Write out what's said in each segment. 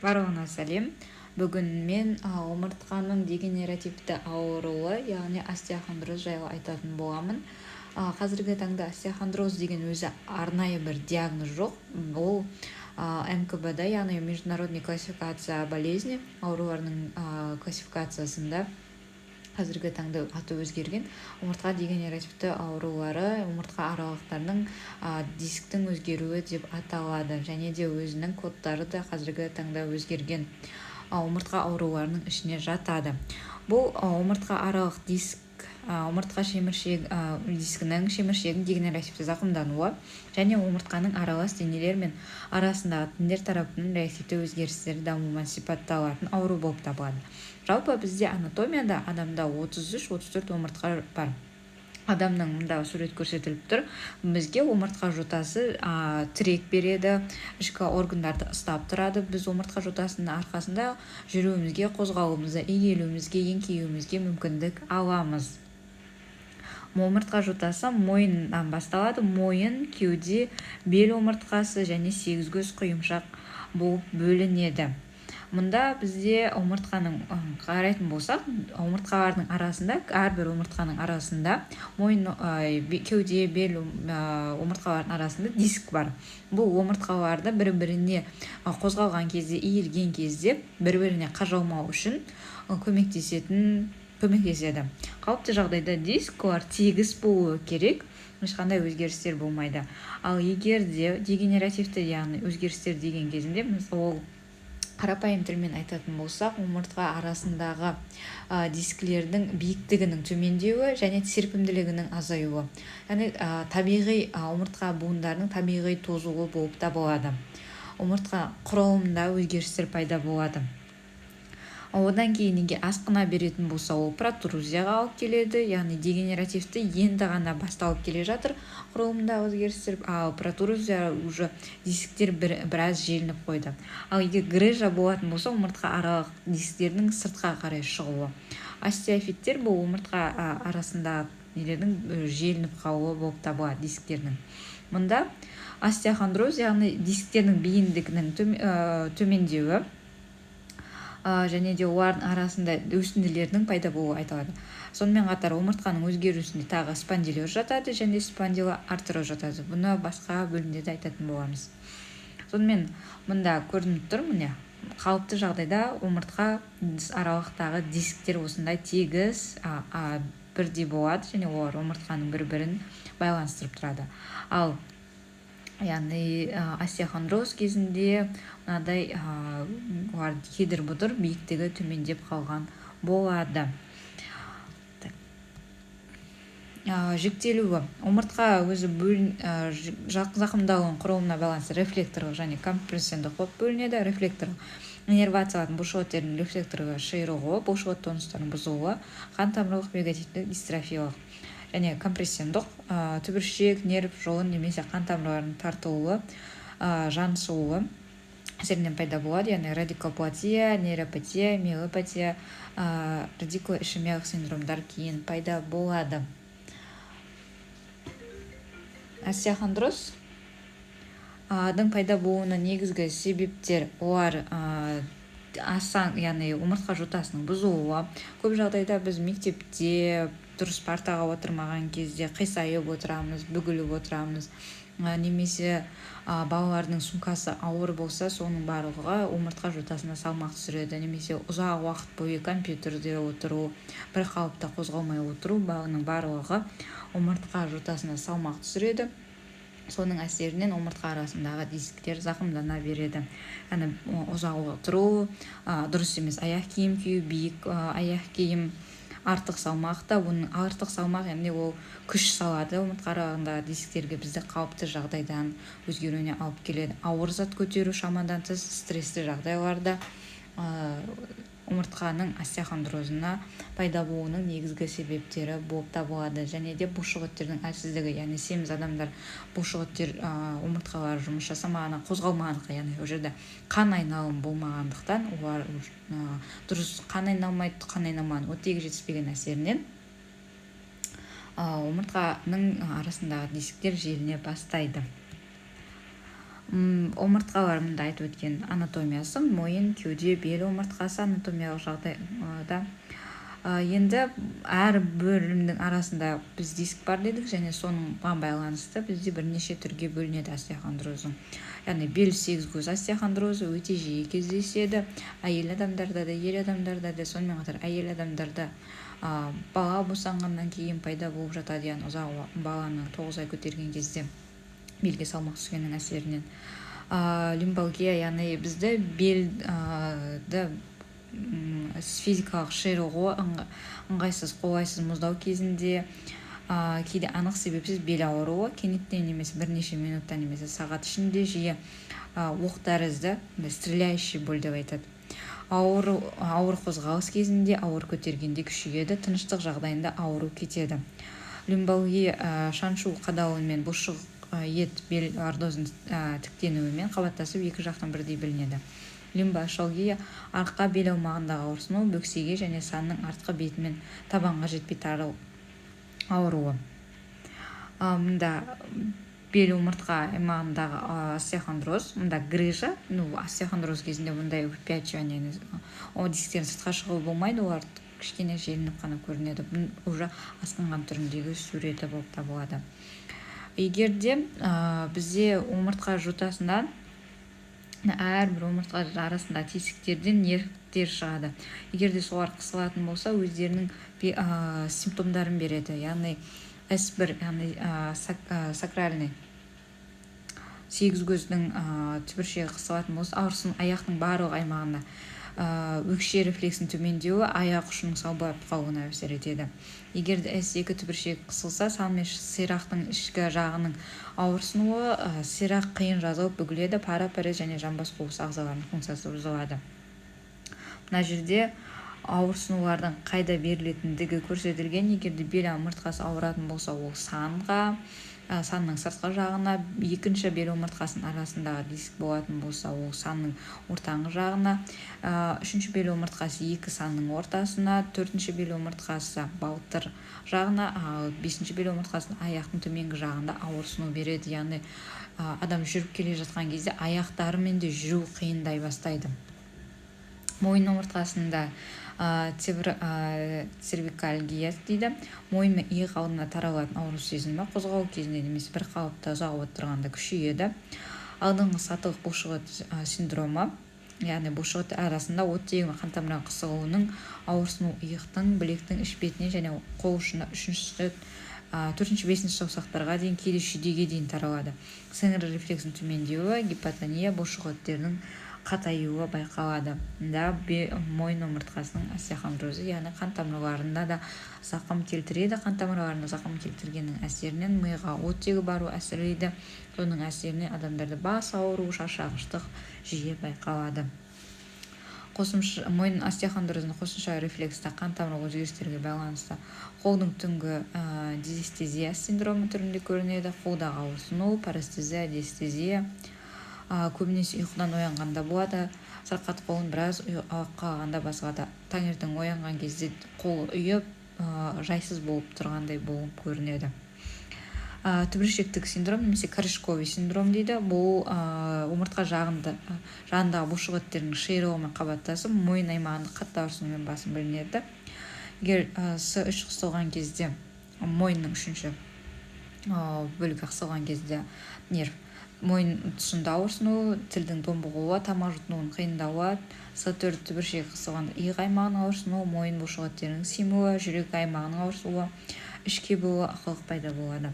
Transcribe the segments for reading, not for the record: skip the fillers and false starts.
Барлығына сәлем. Бүгін мен омыртқаның дегенеративті ауруы, яғни остеохондроз жайлы айтатын боламын. Қазіргі таңда остеохондроз деген өзі арнайы бір диагноз жоқ. Ол МКБ-да, яғни международный классификация болезни ауруларының классификациясында қазіргі таңда аты өзгерген. Омыртқа дегенеративті аурулары омыртқа аралықтарының дисктің өзгеруі деп аталады, және де өзінің кодтары да қазіргі таңда өзгерген омыртқа ауруларының ішіне жатады. Бұл омыртқа аралық диск омыртқа дискінің шеміршегінің дегенеративті зақымдануы және омыртқаның аралас денелер мен арасындағы тіндер тарапынан реактивті өзгерістері дамуымен сипатталатын ауру болып табылады. Жалпы бізде анатомияда адамда 33-34 омыртқа бар. Адамның мұнда сурет көрсетіліп тұр. Бізге омыртқа жотасы тірек береді, ішкі органдарды ұстап тұрады. Біз омыртқа жотасының арқасында жүруімізге, қозғалуымызға, егелуімізге, еңкеюімізге мүмкіндік аламыз. Омыртқа жотасы мойыннан басталады. Мойын, кеуде, бел омыртқасы және сегізгөз құйымшақ болып бөлінеді. Мұнда бізде омыртқаның қарайтын болсақ, омыртқалардың арасында, әрбір омыртқаның арасында, мойын, кеуде, бел омыртқалардың арасында диск бар. Бұл омыртқаларды бір-біріне қозғалған кезде, иілген кезде бір-біріне қажалмау үшін көмектеседі. Қауіпті жағдайда дисклар тегіс болуы керек, ешқандай өзгерістер болмайды. Ал егер де дегенеративті, яғни өзгерістер деген кезінде, ол қарапайым тілмен айтатын болсақ, омыртқа арасындағы дисклердің биіктігінің төмендеуі және серпімділігінің азаюы. Яғни табиғи омыртқа буындарының табиғи тозуы болып табылады. Омыртқа құрылымында өзгерістер пайда болады. Одан кейін неге асқына беретін болса, ол протрузияға алып келеді, яғни дегенеративті енді ғана басталып келе жатыр құрылымда өзгерістер, ал протрузия уже дисктер біраз желініп қойды. Ал егер грыжа болатын болса, омыртқа аралық дисктердің сыртқа қарай шығуы. Остеофиттер бұл омыртқа арасында желініп қалуы болып табылады дисктердің. Мұнда остеохондроз, яғни дисктердің бейіндігінің төмендеуі және де олардың арасында өсінділердің пайда болуы айтылады. Сонымен қатар омыртқаның өзгерісінде тағы спондилоз жатады және спондилоартроз жатады. Бұны басқа бөлімде де айтатын боламыз. Сонымен мұнда көрініп тұр, міне, қалыпты жағдайда омыртқа аралықтағы дисктер осындай тегіс бірдей болады және олар омыртқаның бір-бірін байланыстырып тұрады. Ал яғни остеохондроз кезінде мынадай кедір-бұдыр биіктігі төмендеп қалған болады. Жіктелуі. Омыртқа өзі зақымдалуының құрылымына байланысты рефлекторлық және компрессиондық болып бөлінеді. Рефлекторлық иннервациялардың бұлшықеттердің рефлекторға шиырылуы, бұлшықет тонустарының бұзылуы, қан тамырлық вегетативтік дистрофиялық және компрессиондық түбіршек, нерв жолын немесе қан тамырларының тартылуы, жаншылуы әсерінен пайда болады, яғни радикулопатия, нейропатия, миелопатия, радикулоишемиялық синдромдар кейін пайда болады. Остеохондроз пайда болуына негізгі себептер олар яғни омыртқа жотасының бұзылуы. Көп жағдайда біз мектепте дұрыс партаға отырмаған кезде қисайып отырамыз, бүгіліп отырамыз, немесе балалардың сумкасы ауыр болса, соның барлығы омыртқа жотасына салмақ түсіреді, немесе ұзақ уақыт бойы компьютерде отыру, бір қалыпта қозғалмай отыру, баланың барлығы омыртқа жотасына салмақ түсіреді. Соның әсерінен омыртқа арасындағы дисктер зақымдана береді. Яғни ұзақ отыру, дұрыс емес аяқ киім кию, биік аяқ киім, артық салмақ та, оның артық салмақ, яғни ол күш салады омыртқа аралығындағы дисктерге, бізді қалыпты жағдайдан өзгеруіне алып келеді. Ауыр зат көтеру шамадан тыс стрессті жағдайларда омыртқаның остеохондрозына пайда болуының негізгі себептері болып табылады. Және де бұлшықеттердің әлсіздігі, яғни семіз адамдар бұлшықеттер омыртқалары жұмыс жасамағаны, қозғалмағандықтан, яғни ол жерде қан айналым болмағандықтан, олар дұрыс қан айналмаған, оттегі жетіспеген әсерінен омыртқаның арасындағы дисктер желіне бастайды. омыртқаларымда айтып өткен анатомиясы, мойын, кеуде, бел омыртқасы анатомиялық жағдайда. Енді әр бөлімнің арасында біз диск бар дедік, және соңға байланысты бізде бірнеше түрге бөлінеді остеохондрозың. Яғни бел сегіз остеохондрозы өте жиі кездеседі. Әйел адамдарда да, ер адамдарда да, сонымен қатар әйел адамдарда бала босанғаннан кейін пайда болып жатады, яғни ұзақ баланы 9 ай көтерген кезде белге салмақ түскеннің әсерінен. Лимбалгия, яғни бізді белді физикалық шируғы ыңғайсыз, қолайсыз мұздау кезінде, кейде анық себепсіз бел ауруы кенеттен немесе бірнеше минуттан немесе сағат ішінде жиі оқ тәрізді, стреляющий боль деп айтады. Ауыр қозғалыс кезінде ауыр көтергенде күшейеді, тыныштық жағдайында ауру кетеді. Лимбалгия шаншу қадалуымен бұлшық ет бел ардозын тіктенуімен қабаттасып екі жақтан бірдей білінеді. Лимбашалгия арқа бел аумағындағы ауырсыну, бөксеге және санның артқы бетімен табанға жетпей тарылу ауруы. Мұнда бел омыртқа аймағындағы остеохондроз, мұнда грыжа, остеохондроз кезінде мұндай выпячивание, дисктердің сыртқа шығуы болмайды, олар кішкене желініп қана көрінеді. Уже асқынған түріндегі суреті болып табылады. Егерде бізде омыртқа жотасында әрбір омыртқа арасында тесіктерден нервтер шығады. Егерде солар қысылатын болса, өздерінің симптомдарын береді. Яғни S1, яғни сакральный сегіз көздің түбіршегі қысылатын болса, ауырсын аяқтың барлық аймағына өкше рефлексін төмендеуі аяқ ұшының салбырап қалуына әсер етеді. Егер S2 түбіршегі қысылса, сал мен сирақтың ішкі жағының ауырсынуы, сирақ қиын жазылып бүгіледі, пара-парез және жамбас қуыс ағзаларының функциясы бұзылады. Мына жерде ауырсынулардың қайда берілетіндігі көрсетілген. Егерде бел омыртқасы ауыратын болса, ол санның сыртқы жағына, екінші бел омыртқасының арасындағы диск болатын болса, ол санның ортаңғы жағына, үшінші бел омыртқасы екі санның ортасына, төртінші бел омыртқасы балтыр жағына, бесінші бел омыртқасының аяқтың төменгі жағында ауырсыну береді. Яғни адам жүріп келе жатқан кезде аяқтарымен де жүру қиындай бастайды. Мойын омыртқасында цервикальгия дейді. Мойын мен иық алдына таралатын ауру сезімі қозғалу кезінде немесе бір қалыпта ұзақ отырғанда күшейеді. Алдыңғы сатылық бұлшықет синдромы, яғни бұлшықет арасында оттегі мен қан тамыры қысылуының ауырсыну иықтың, білектің іш бетіне және қол ұшына 4-5 саусақтарға дейін, кейде шүйдеге дейін таралады. Сіңір рефлексінің төмендеуі, гипотония, бұлшықеттердің қатаюы байқалады. Мойын омыртқасының остеохондрозы, яғни қан тамырларында да зақым келтіреді. Қан тамырларында зақым келтіргеннің әсерінен миға оттегі бару әсерлейді. Соның әсерінен адамдарда бас ауыру, шаршағыштық жиі байқалады. Мойын остеохондрозының қосымша рефлекста қан тамыр өзгерістерге байланысты қолдың түнгі дизестезия синдромы түрінде көрінеді. Қолдағы ауырсыну, парестезия, диестезия көбінесе ұйқыдан оянғанда болады. Сырқат қолын біраз қалғанда басылады. Таңертең оянған кезде қол үйіп, жайсыз болып тұрғандай болып көрінеді. Түбіршектік синдром немесе корешковый синдром дейді. Бұл омыртқа жағындағы бұлшықеттердің шиырылуымен қабаттасып, мойын аймағында қатты ауырсынумен басым білінеді. Егер С3 қысылған кезде, мойынның үшінші бөлігі қысылған кезде нерв, мойын тұсында ауырсыну, тілдің домбығуы, тамақ жұтынуын қиындауы, С4 түбіршегі қысылғанда иық аймағының ауырсынуы, мойын бұлшықеттерінің семуі, жүрек аймағының ауырсуы, ішке болуы, ақылық пайда болады.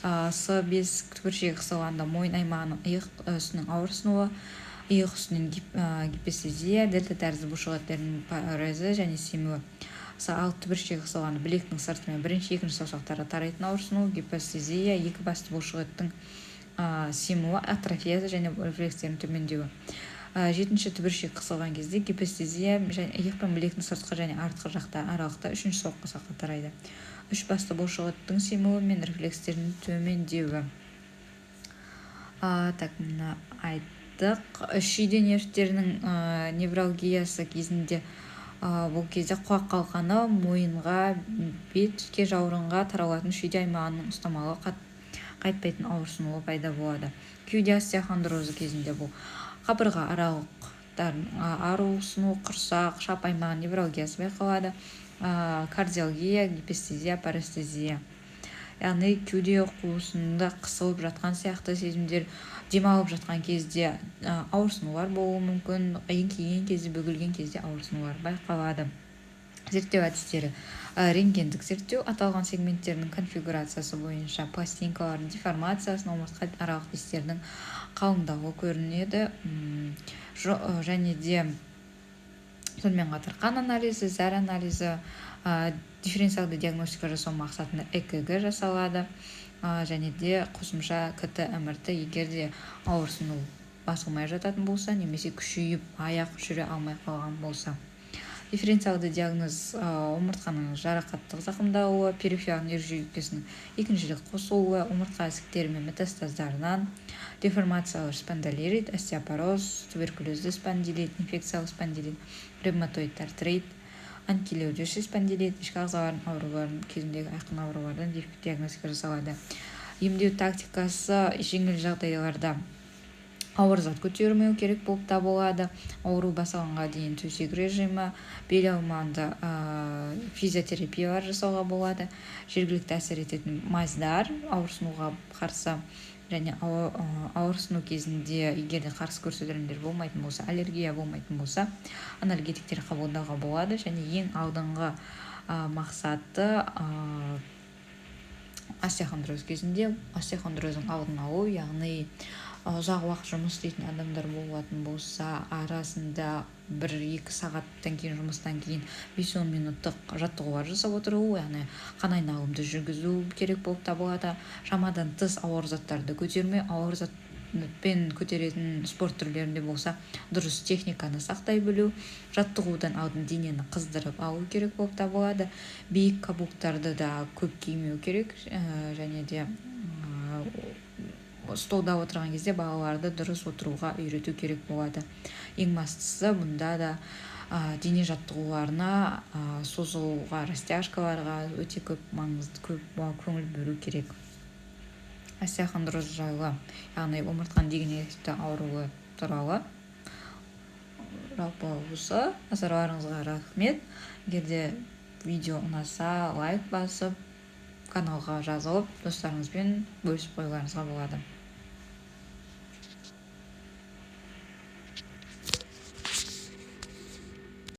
С5 түбіршегі қысылғанда мойын аймағының иық үстінің ауырсынуы, иық үстінен гипестезия, дельта тәрізді бұлшықеттерінің парезі және семуі. С6 түбіршегі қысылғанда білектің сыртымен бірінші, екінші саусақтары тарайтын ауырсыну, гипестезия, екі басты бұлшықеттің семуі, атрофиясы және рефлекстерінің төмендеуі. Жетінші түбіршек қысылған кезде гипестезия иық пен білектің сыртқы және артқы жақта аралықта үшінші соққы саққа тарайды. Үш басты бұлшықеттің семуі мен рефлекстерінің төмендеуі. Мына айттық. Шүйде нервтерінің невралгиясы кезінде бұл кезде құлақ қалқаны мойынға, бетке, жауырынға таралатын шүйде аймағының ұстамалы қайтпайтын ауырсынуы пайда болады. кеуде остеохондрозы кезінде бұл қабырға аралықтардың ауырсыну, құрсақ, шап аймағы невралгиясы байқалады, кардиалгия, гипестезия, парестезия. Яғни кеуде қуысында қысылып жатқан сияқты сезімдер, демалып жатқан кезде ауырсынулар болуы мүмкін, еңкейген кезде, бөгілген кезде ауырсынулар байқалады. Зерттеу әдістері: рентгендік зерттеу аталған сегменттердің конфигурациясы бойынша пластинкалардың деформациясын, омыртқа аралық тестердің қалыңдауы көрінеді, және де сонымен қатар қан анализі, зәр анализі, дифференциалды диагностика жасау мақсатында ЭКГ жасалады, және де қосымша КТ МРТ егер де ауырсыну басылмай жататын болса, немесе күшейіп аяқ жүре алмай қалған болса. Дифференциалды диагноз омыртқаның жарақаттық зақымдалуы, перифериялық нерв жүйкесінің екіншілік қосылуы, омыртқа ісіктері мен метастаздарынан, деформациялар спондилит, остеопороз, туберкулезді спондилит, инфекциялық спондилит, ревматоид артрит, анкилоидоз спондилит, ішкі ағзалардың ауруларын кезіндегі айқын аурулардан диагностика жасалады. Емдеу тактикасы: жеңіл жағдайларда ауыр зат көтермеу керек болып табылады. Ауру басылғанға дейін төсек режимі, бел аумағында физиотерапиялар жасауға болады. Жергілікті әсер ететін мазьдар ауырсынуға қарсы, және ауырсыну кезінде егер де қарсы көрсетілімдер болмайтын болса, аллергия болмайтын болса, анальгетиктер қабылдауға болады. Және ең алдыңғы мақсаты остеохондроз кезінде остеохондроздың алдын алу, яғни ұзақ уақыт жұмыс істейтін адамдар болатын болса, арасында 1-2 сағаттан кейін, жұмыстан кейін 5-10 минуттық жаттығулар жасап отыру, яғни қан айналымды жүргізу керек болып табылады. Шамадан тыс ауыр заттарды көтермей, ауыр затпен көтеретін спорт түрлерінде болса, дұрыс техниканы сақтай білу, жаттығудан алдын денені қыздырып алу керек болып табылады. Биік каблуктарды да көп кимеу керек, және де столда отырған кезде балаларды дұрыс отыруға үйрету керек болады. Ең бастысы бұнда да дене жаттығуларына, созылуға, растяжкаларға өте көп көңіл бөлу керек. Остеохондроз жайлы, яғни омыртқаның дегенеративті ауруы туралы жалпы осы. Назарларыңызға рахмет. Егерде видео ұнаса, лайк басып, каналға жазылып, достарыңызбен бөлісіп қоюларыңызға болады.